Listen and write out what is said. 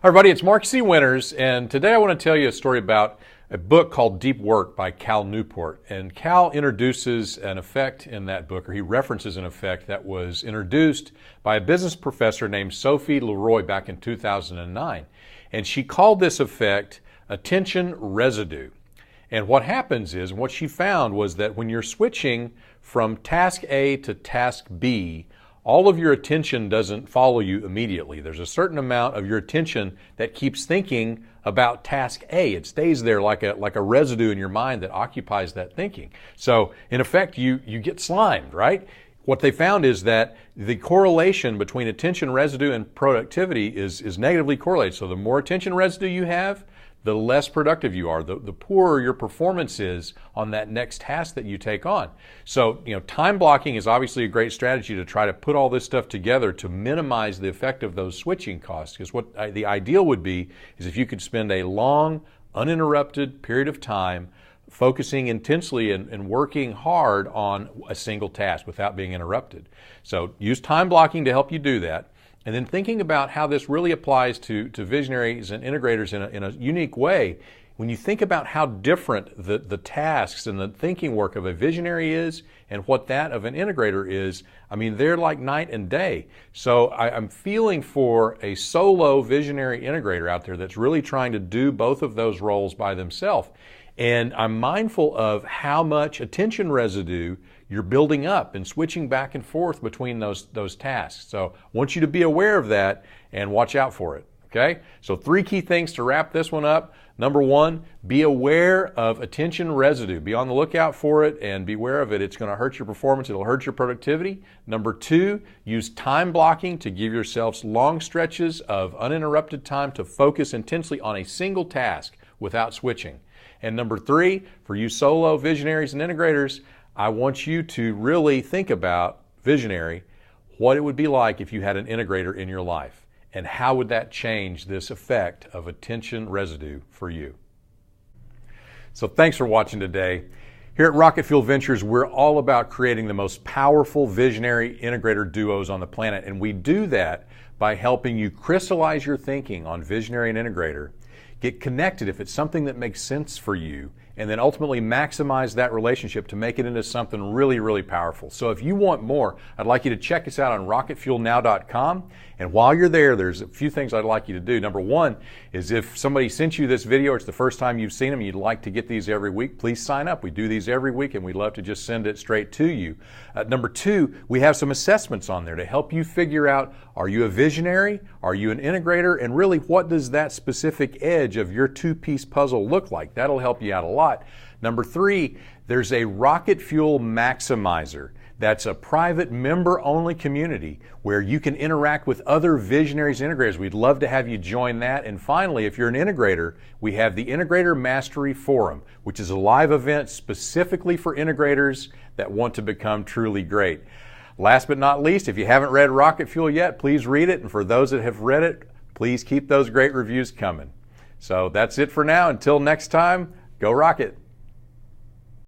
Hi everybody, it's Mark C. Winters, and today I want to tell you a story about a book called Deep Work by Cal Newport. And Cal introduces an effect in that book, or he references an effect that was introduced by a business professor named Sophie Leroy back in 2009. And she called this effect attention residue. And what happens is, what she found was that when you're switching from task A to task B, all of your attention doesn't follow you immediately. There's a certain amount of your attention that keeps thinking about task A. It stays there like a residue in your mind that occupies that thinking. So in effect, you get slimed, right? What they found is that the correlation between attention residue and productivity is negatively correlated. So the more attention residue you have, the less productive you are, the poorer your performance is on that next task that you take on. So, time blocking is obviously a great strategy to try to put all this stuff together to minimize the effect of those switching costs. Because what the ideal would be is if you could spend a long, uninterrupted period of time focusing intensely and working hard on a single task without being interrupted. So use time blocking to help you do that. And then thinking about how this really applies to visionaries and integrators in a unique way. When you think about how different the tasks and the thinking work of a visionary is and what that of an integrator is, they're like night and day. So I'm feeling for a solo visionary integrator out there that's really trying to do both of those roles by themselves. And I'm mindful of how much attention residue you're building up and switching back and forth between those tasks. So I want you to be aware of that and watch out for it, okay? So 3 key things to wrap this one up. Number 1, be aware of attention residue. Be on the lookout for it and be aware of it. It's going to hurt your performance. It'll hurt your productivity. Number 2, use time blocking to give yourselves long stretches of uninterrupted time to focus intensely on a single task without switching. And number 3, for you solo visionaries and integrators, I want you to really think about, visionary, what it would be like if you had an integrator in your life, and how would that change this effect of attention residue for you. So thanks for watching today. Here at Rocket Fuel Ventures, we're all about creating the most powerful visionary integrator duos on the planet, and we do that by helping you crystallize your thinking on visionary and integrator, get connected if it's something that makes sense for you, and then ultimately maximize that relationship to make it into something really, really powerful. So if you want more, I'd like you to check us out on rocketfuelnow.com. And while you're there, there's a few things I'd like you to do. Number 1 is if somebody sent you this video, or it's the first time you've seen them, you'd like to get these every week, please sign up. We do these every week, and we'd love to just send it straight to you. Number 2, we have some assessments on there to help you figure out, are you a visionary? Are you an integrator? And really, what does that specific edge of your 2-piece puzzle look like? That'll help you out a lot. Number 3, there's a Rocket Fuel Maximizer. That's a private member-only community where you can interact with other visionaries and integrators. We'd love to have you join that. And finally, if you're an integrator, we have the Integrator Mastery Forum, which is a live event specifically for integrators that want to become truly great. Last but not least, if you haven't read Rocket Fuel yet, please read it. And for those that have read it, please keep those great reviews coming. So that's it for now. Until next time, go Rocket.